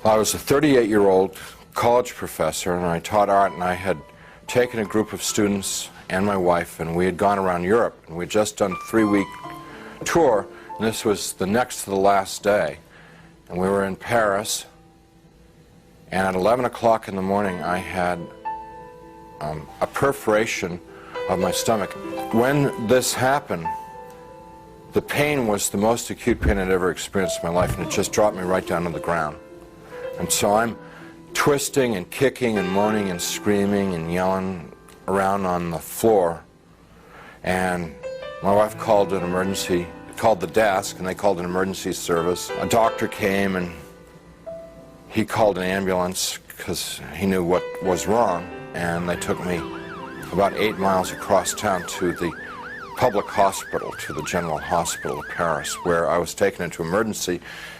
I was a 38-year-old college professor, and I taught art, and I had taken a group of students and my wife, and we had gone around Europe, and we had just done a 3-week tour, and this was the next to the last day. And we were in Paris, and at 11 o'clock in the morning I had a perforation of my stomach. When this happened, the pain was the most acute pain I'd ever experienced in my life, and it just dropped me right down to the ground. And so I'm twisting and kicking and moaning and screaming and yelling around on the floor, and my wife called an emergency, called the desk, and they called an emergency service. A doctor came, and he called an ambulance because he knew what was wrong, and they took me about 8 miles across town to the public hospital, to the General Hospital of Paris, where I was taken into emergency,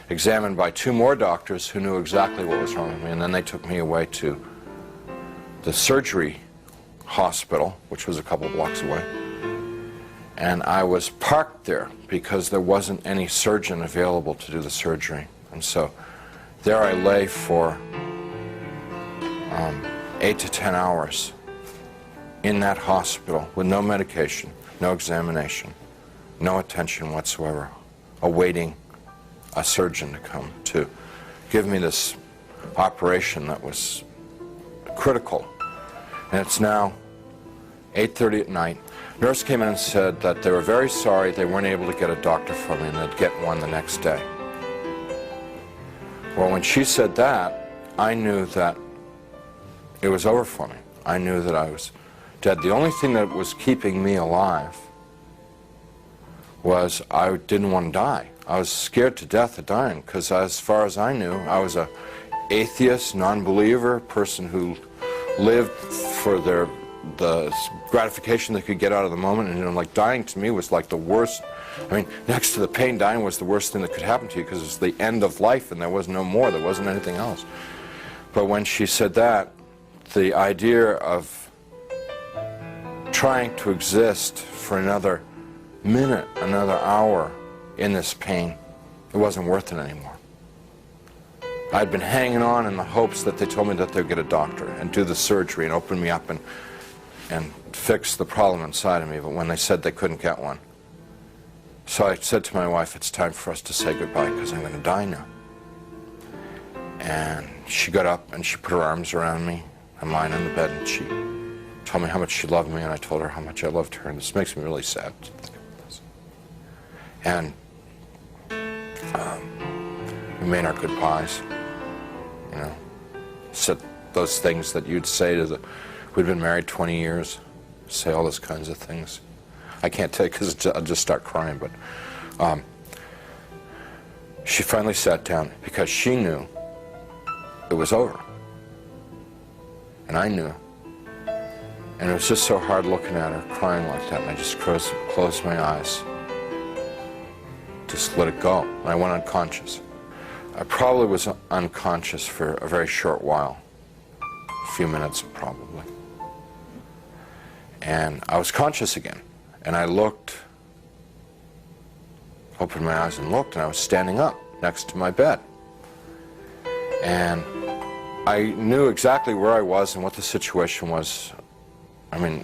examined by 2 more doctors who knew exactly what was wrong with me, and then they took me away to the surgery hospital, which was a couple blocks away. And I was parked there because there wasn't any surgeon available to do the surgery. And so there I lay for 8 to 10 hours in that hospital with no medication, no examination, no attention whatsoever, awaiting a surgeon to come to give me this operation that was critical. And it's now 8:30 at night. Nurse came in and said that they were very sorry they weren't able to get a doctor for me, and they'd get one the next day. Well, when she said that, I knew that it was over for me. I knew that I was dead. The only thing that was keeping me alive was I didn't want to die. I was scared to death of dying because, as far as I knew, I was an atheist, non-believer, person who lived for the gratification they could get out of the moment, and like dying to me was like the worst. I mean, next to the pain, dying was the worst thing that could happen to you because it was the end of life and there was no more, there wasn't anything else. But when she said that, the idea of trying to exist for another minute, another hour in this pain, it wasn't worth it anymore. I'd been hanging on in the hopes that they told me that they'd get a doctor and do the surgery and open me up and fix the problem inside of me, but when they said they couldn't get one. So I said to my wife, it's time for us to say goodbye because I'm going to die now. And she got up and she put her arms around me. I'm lying in the bed, and she told me how much she loved me, and I told her how much I loved her, and this makes me really sad to think about this. And we made our goodbyes, you know, said those things that you'd say to the, we'd been married 20 years, say all those kinds of things. I can't tell you because I'll just start crying, but she finally sat down because she knew it was over. And I knew. And it was just so hard looking at her, crying like that, and I just closed my eyes. Just let it go. And I went unconscious. I probably was unconscious for a very short while. A few minutes, probably. And I was conscious again. And I looked, opened my eyes and looked, and I was standing up next to my bed. And I knew exactly where I was and what the situation was. I mean,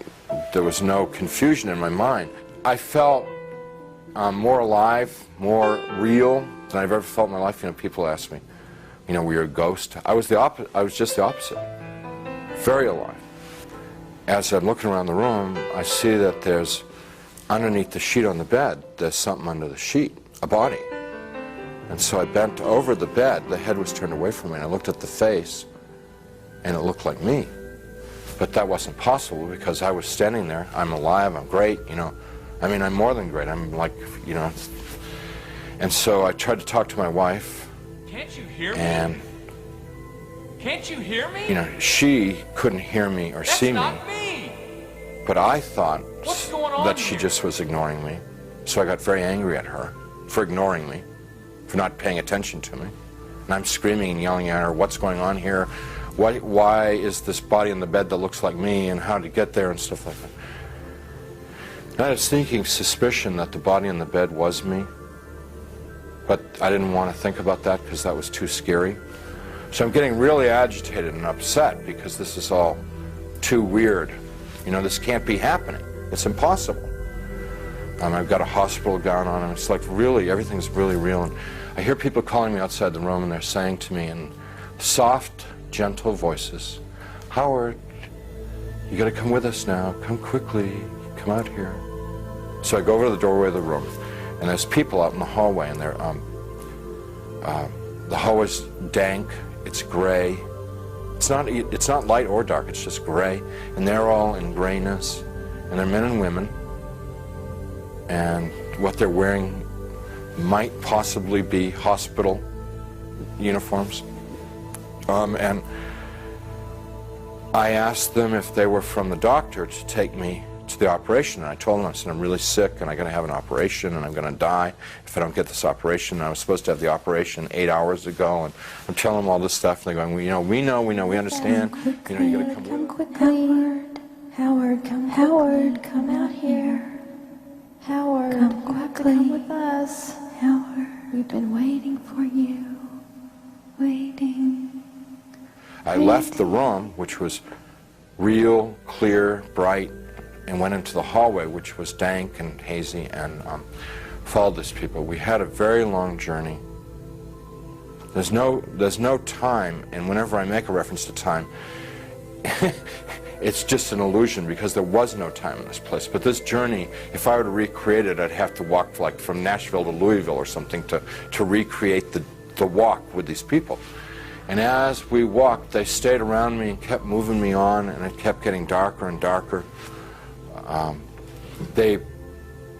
there was no confusion in my mind. I felt more alive, more real than I've ever felt in my life. You know, people ask me, you know, were you a ghost? I was just the opposite. Very alive. As I'm looking around the room, I see that there's, underneath the sheet on the bed, there's something under the sheet, a body. And so I bent over the bed, the head was turned away from me, and I looked at the face, and it looked like me. But that wasn't possible because I was standing there. I'm alive, I'm great, you know. I mean, I'm more than great. I'm like, you know. And so I tried to talk to my wife. Can't you hear me? And, can't you hear me? you know, she couldn't hear me or see me. That's not me. But I thought What's going on that she here? just was ignoring me. So I got very angry at her for ignoring me, for not paying attention to me. And I'm screaming and yelling at her, what's going on here? Why is this body in the bed that looks like me, and how to get there and stuff like that. And I had a sneaking suspicion that the body in the bed was me, but I didn't want to think about that because that was too scary. So I'm getting really agitated and upset because this is all too weird. You know, this can't be happening. It's impossible. I've got a hospital gown on, and it's like really, everything's really real. And I hear people calling me outside the room, and they're saying to me in soft, gentle voices, "Howard, you got to come with us now. Come quickly. Come out here." So I go over to the doorway of the room, and there's people out in the hallway, and they're the hallway's dank. It's gray. It's not light or dark. It's just gray, and they're all in grayness, and they're men and women, and what they're wearing might possibly be hospital uniforms. And I asked them if they were from the doctor to take me to the operation, and I told them, I said, I'm really sick and I'm going to have an operation and I'm going to die if I don't get this operation. And I was supposed to have the operation 8 hours ago, and I'm telling them all this stuff, and they're going, well, we know, we understand. You know, you got to come quickly. Howard, come out here. Howard, come quickly. Come with us. Howard, we've been waiting for you. Waiting. I left the room, which was real, clear, bright, and went into the hallway, which was dank and hazy, and followed these people. We had a very long journey. There's no time, and whenever I make a reference to time, it's just an illusion, because there was no time in this place. But this journey, if I were to recreate it, I'd have to walk like from Nashville to Louisville or something to recreate the walk with these people. And as we walked, they stayed around me and kept moving me on, and it kept getting darker and darker. They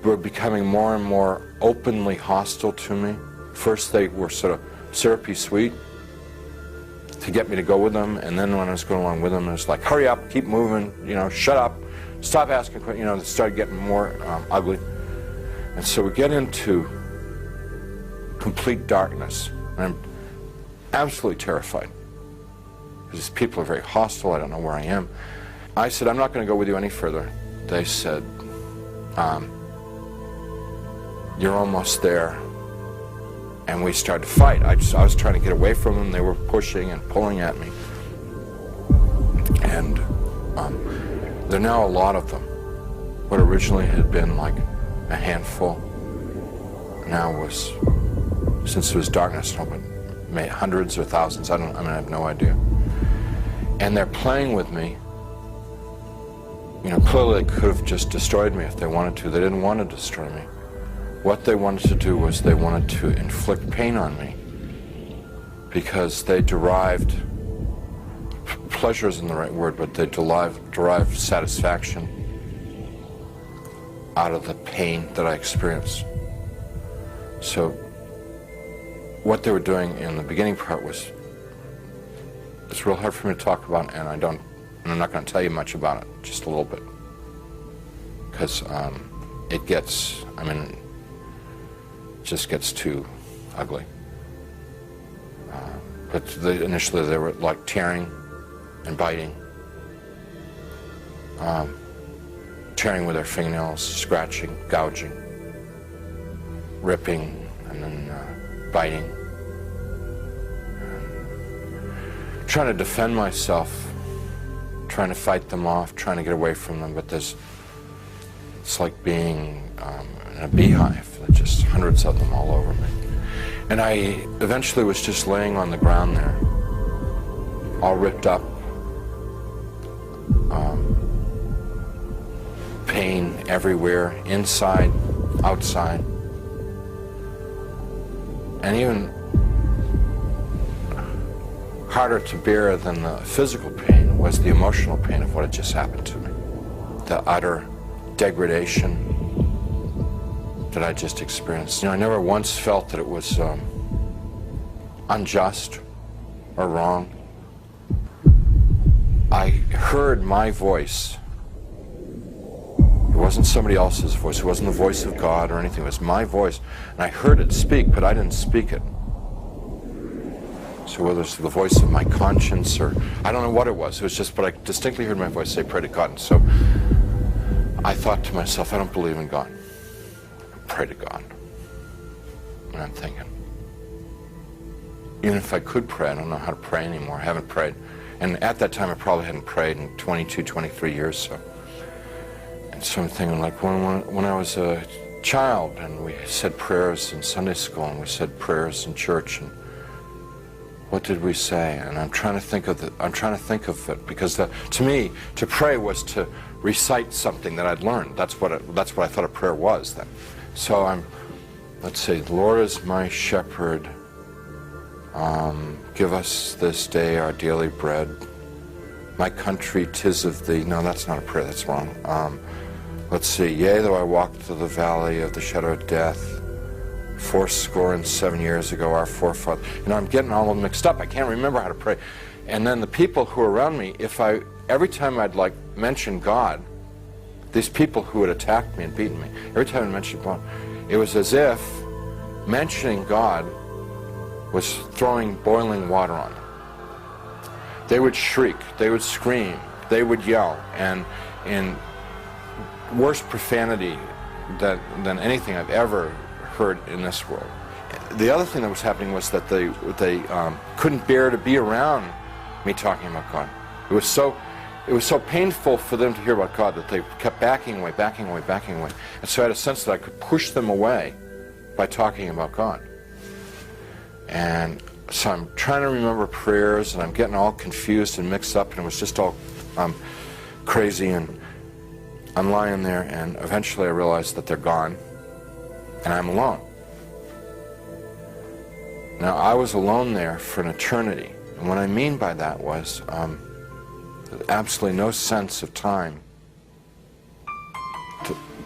were becoming more and more openly hostile to me. First they were sort of syrupy sweet to get me to go with them, and then when I was going along with them, it was like, hurry up, keep moving, you know, shut up, stop asking questions, you know, they started getting more ugly. And so we get into complete darkness, and I'm absolutely terrified, because these people are very hostile, I don't know where I am. I said, I'm not going to go with you any further. They said, you're almost there. And we started to fight. I was trying to get away from them. They were pushing and pulling at me. And there are now a lot of them. What originally had been like a handful now was, since it was darkness, hundreds or thousands. I have no idea. And they're playing with me. You know, clearly they could have just destroyed me if they wanted to. They didn't want to destroy me. What they wanted to do was they wanted to inflict pain on me, because they derived, pleasure isn't the right word, but they derived satisfaction out of the pain that I experienced. So what they were doing in the beginning part was, it's real hard for me to talk about, and I'm not going to tell you much about it, just a little bit, because it gets, it just gets too ugly. But initially they were like tearing and biting, tearing with their fingernails, scratching, gouging, ripping, and then biting. Trying to defend myself, trying to fight them off, trying to get away from them, but it's like being in a beehive. There's just hundreds of them all over me. And I eventually was just laying on the ground there, all ripped up, pain everywhere, inside, outside, and even harder to bear than the physical pain was the emotional pain of what had just happened to me. The utter degradation that I just experienced. You know, I never once felt that it was unjust or wrong. I heard my voice. It wasn't somebody else's voice. It wasn't the voice of God or anything. It was my voice. And I heard it speak, but I didn't speak it. So whether it's the voice of my conscience or, I don't know what it was. It was just, but I distinctly heard my voice say, pray to God. And so I thought to myself, I don't believe in God. Pray to God. And I'm thinking, even if I could pray, I don't know how to pray anymore. I haven't prayed. And at that time, I probably hadn't prayed in 22, 23 years. So I'm thinking, like, when I was a child, and we said prayers in Sunday school, and we said prayers in church, and what did we say? And I'm trying to think of it, because to me, to pray was to recite something that I'd learned. That's what I thought a prayer was then. So let's see, the Lord is my shepherd. Give us this day our daily bread. My country, 'tis of thee. No, that's not a prayer, that's wrong. Let's see, yea, though I walk through the valley of the shadow of death, fourscore and 7 years ago, our forefathers. I'm getting all mixed up. I can't remember how to pray. And then the people who were around me, every time I'd like mention God, these people who had attacked me and beaten me, every time I mentioned God, it was as if mentioning God was throwing boiling water on them. They would shriek, they would scream, they would yell, and in worse profanity than anything I've ever heard in this world. The other thing that was happening was that they couldn't bear to be around me talking about God. It was so painful for them to hear about God that they kept backing away. And so I had a sense that I could push them away by talking about God. And so I'm trying to remember prayers, and I'm getting all confused and mixed up, and it was just all crazy, and I'm lying there, and eventually I realized that they're gone, and I'm alone. Now, I was alone there for an eternity, and what I mean by that was absolutely no sense of time.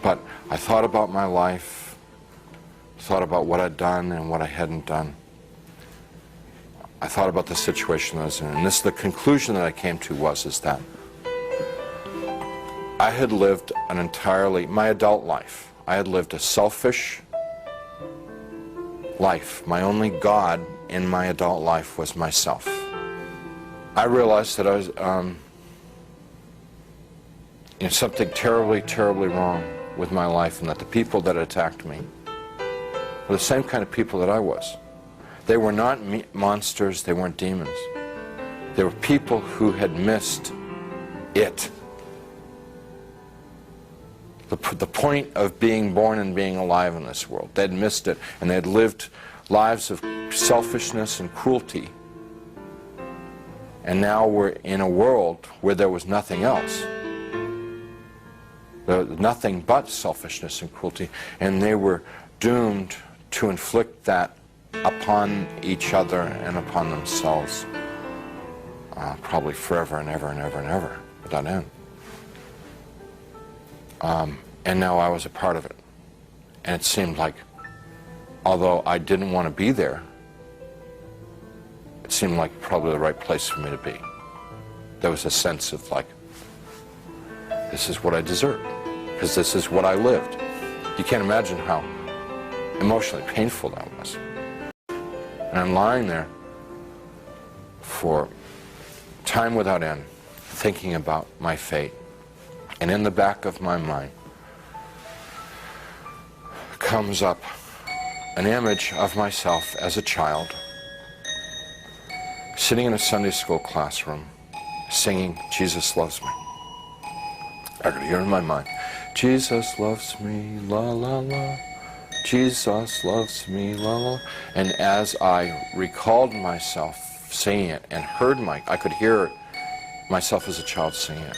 But I thought about my life, thought about what I'd done and what I hadn't done. I thought about the situation I was in, and the conclusion that I came to is that I had lived my adult life, I had lived a selfish life. My only God in my adult life was myself. I realized that I was something terribly, terribly wrong with my life, and that the people that attacked me were the same kind of people that I was. They were not monsters, they weren't demons. They were people who had missed it. The point of being born and being alive in this world. They'd missed it, and they'd lived lives of selfishness and cruelty. And now we're in a world where there was nothing else. There was nothing but selfishness and cruelty, and they were doomed to inflict that upon each other and upon themselves, probably forever and ever and ever and ever, without end. And now I was a part of it. And it seemed like, although I didn't want to be there, it seemed like probably the right place for me to be. There was a sense of like, this is what I deserve, because this is what I lived. You can't imagine how emotionally painful that was. And I'm lying there for time without end, thinking about my fate. And in the back of my mind comes up an image of myself as a child, sitting in a Sunday school classroom, singing, Jesus Loves Me. I could hear in my mind, Jesus loves me, la la la, Jesus loves me, la la. And as I recalled myself singing it and I could hear myself as a child singing it.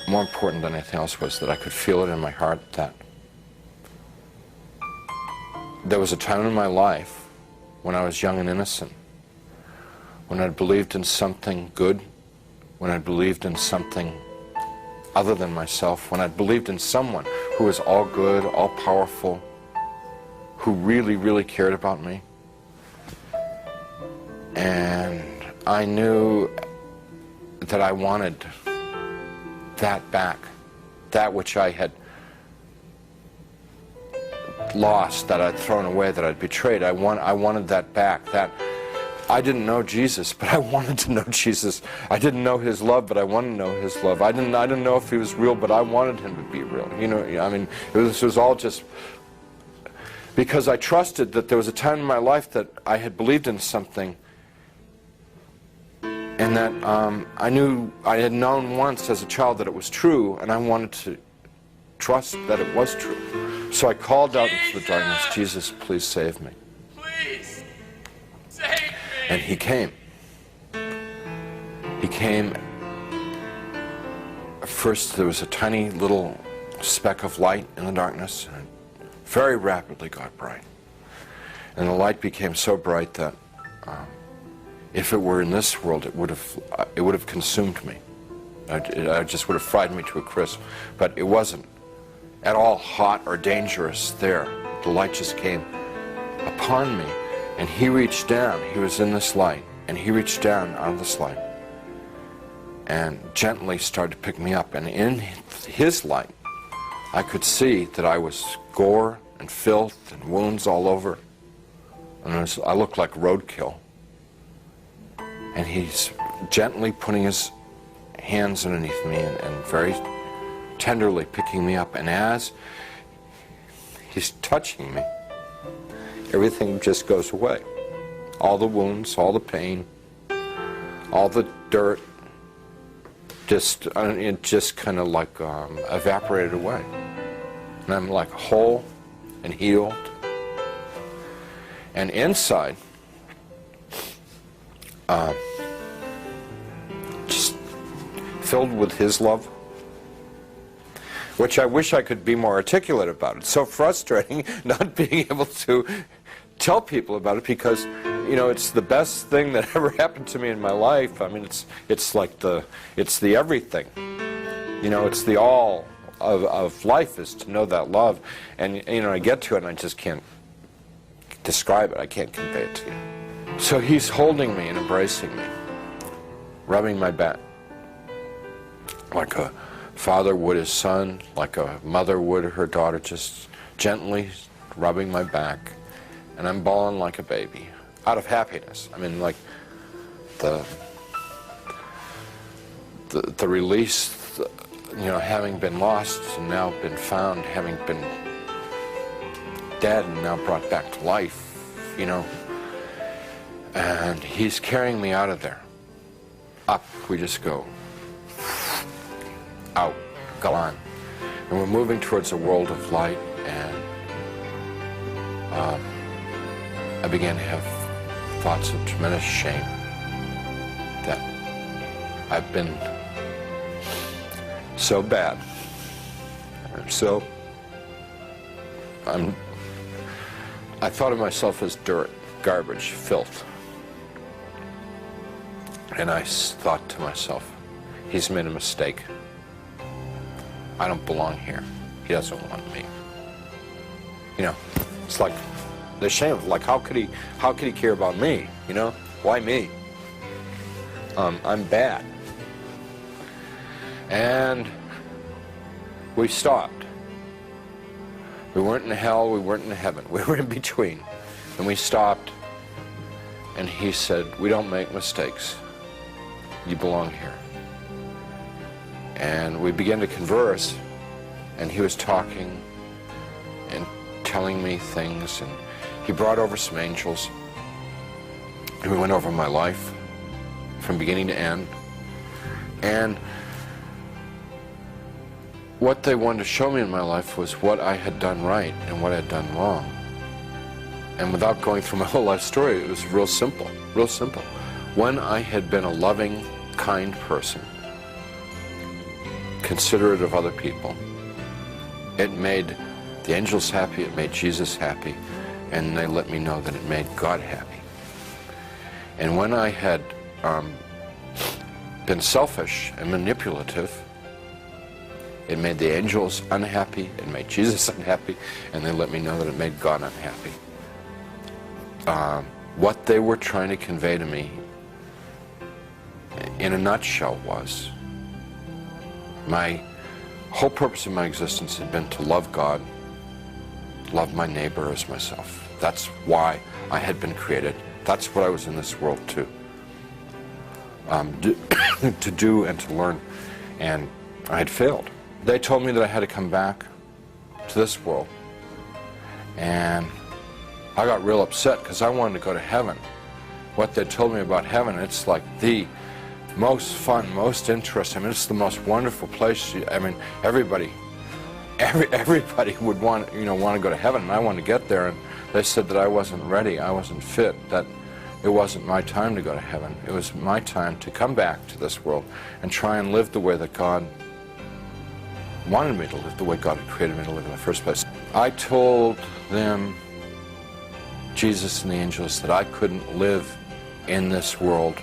More important than anything else was that I could feel it in my heart that there was a time in my life when I was young and innocent, when I believed in something good, when I believed in something other than myself, when I believed in someone who was all good, all powerful, who really, really cared about me. And I knew that I wanted that back, that which I had lost, that I'd thrown away, that I'd betrayed. I wanted that back. That I didn't know Jesus, but I wanted to know Jesus. I didn't know his love, but I wanted to know his love. I didn't know if he was real, but I wanted him to be real. You know, I mean, this was all just because I trusted that there was a time in my life that I had believed in something, and that I knew, I had known once as a child that it was true, and I wanted to trust that it was true. So I called out into the darkness, Jesus, please save me. Please, save me. And he came. He came. First there was a tiny little speck of light in the darkness, and it very rapidly got bright. And the light became so bright that if it were in this world, it would have consumed me. It just would have fried me to a crisp. But it wasn't at all hot or dangerous there. The light just came upon me, and he reached down. He was in this light, and he reached down out of this light and gently started to pick me up. And in his light, I could see that I was gore and filth and wounds all over. And I looked like roadkill. And he's gently putting his hands underneath me and very tenderly picking me up. And as he's touching me, everything just goes away. All the wounds, all the pain, all the dirt, it just kind of like evaporated away. And I'm like whole and healed. And inside, just filled with his love, which I wish I could be more articulate about. It's so frustrating not being able to tell people about it, because you know, it's the best thing that ever happened to me in my life. I mean, it's like it's the everything. You know, it's the all of life is to know that love. And you know, I get to it and I just can't describe it. I can't convey it to you. So he's holding me and embracing me, rubbing my back like a father would his son, like a mother would her daughter, just gently rubbing my back. And I'm bawling like a baby, out of happiness. I mean, like the release, you know, having been lost and now been found, having been dead and now brought back to life, you know. And he's carrying me out of there. Up we just go. Out, gone. And we're moving towards a world of light, and I began to have thoughts of tremendous shame that I've been so bad. I thought of myself as dirt, garbage, filth. And I thought to myself, he's made a mistake. I don't belong here. He doesn't want me. You know, it's like the shame of, like, how could he care about me? You know, why me? I'm bad. And we stopped. We weren't in hell, we weren't in heaven. We were in between. And we stopped, and he said, we don't make mistakes. You belong here. And we began to converse, and he was talking and telling me things, and he brought over some angels, and we went over my life from beginning to end. And what they wanted to show me in my life was what I had done right and what I had done wrong. And without going through my whole life story, it was real simple, real simple. When I had been a loving, kind person, considerate of other people, it made the angels happy, it made Jesus happy, and they let me know that it made God happy. And when I had been selfish and manipulative, it made the angels unhappy, it made Jesus unhappy, and they let me know that it made God unhappy. What they were trying to convey to me, in a nutshell, was my whole purpose of my existence had been to love God, love my neighbor as myself. That's why I had been created. That's what I was in this world to do and to learn. And I had failed. They told me that I had to come back to this world and I got real upset because I wanted to go to heaven. What they told me about heaven, it's like the most fun, most interesting. I mean, it's the most wonderful place. I mean, everybody would want to go to heaven, and I wanted to get there. And they said that I wasn't ready, I wasn't fit, that it wasn't my time to go to heaven. It was my time to come back to this world and try and live the way that God wanted me to live, the way God had created me to live in the first place. I told them, Jesus and the angels, that I couldn't live in this world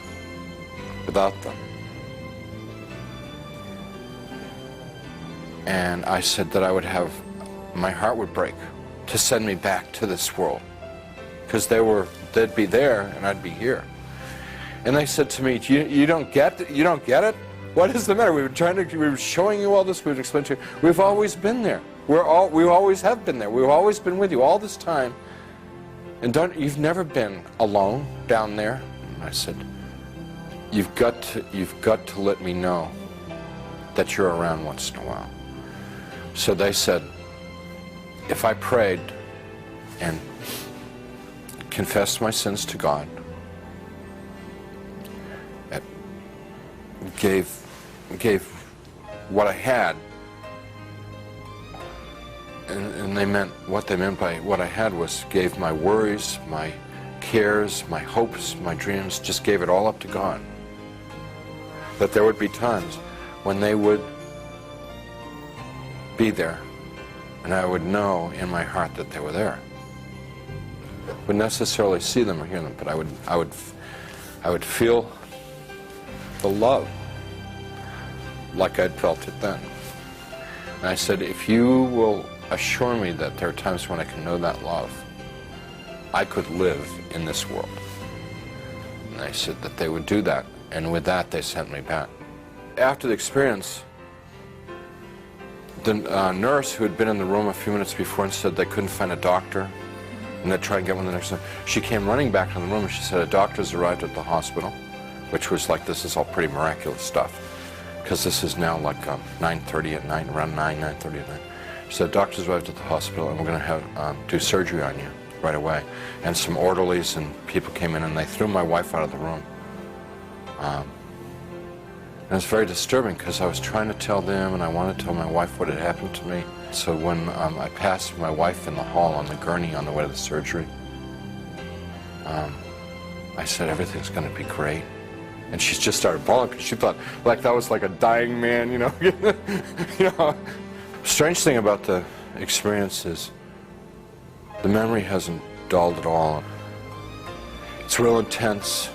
without them. And I said that I would have, my heart would break to send me back to this world, because they'd be there and I'd be here. And they said to me, you don't get it? What is the matter? We were showing you all this, we would explain to you. We've always been there. We always have been there. We've always been with you all this time. And you've never been alone down there. And I said, you've got to let me know that you're around once in a while. So they said, if I prayed and confessed my sins to God, gave what I had, and what they meant by what I had was gave my worries, my cares, my hopes, my dreams, just gave it all up to God. That there would be times when they would be there, and I would know in my heart that they were there. Wouldn't necessarily see them or hear them, but I would feel the love like I'd felt it then. And I said, if you will assure me that there are times when I can know that love, I could live in this world. And they said that they would do that, and with that they sent me back. After the experience, the nurse who had been in the room a few minutes before and said they couldn't find a doctor, and they'd try and get one the next time, she came running back to the room and she said, a doctor's arrived at the hospital, which was like, this is all pretty miraculous stuff, because this is now like 9:30 at night, around 9:30 at night. She said, doctor's arrived at the hospital and we're going to do surgery on you right away. And some orderlies and people came in and they threw my wife out of the room. And it was very disturbing because I was trying to tell them and I wanted to tell my wife what had happened to me. So when I passed my wife in the hall on the gurney on the way to the surgery, I said, everything's going to be great. And she just started bawling because she thought like that was like a dying man, you know. You know. Strange thing about the experience is the memory hasn't dulled at all. It's real intense.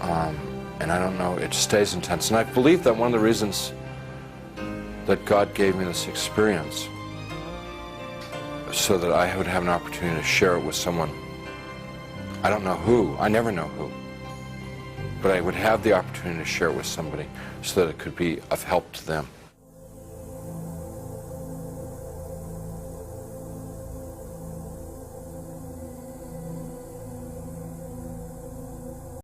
And I don't know, it stays intense. And I believe that one of the reasons that God gave me this experience so that I would have an opportunity to share it with someone. I don't know who, I never know who, but I would have the opportunity to share it with somebody so that it could be of help to them.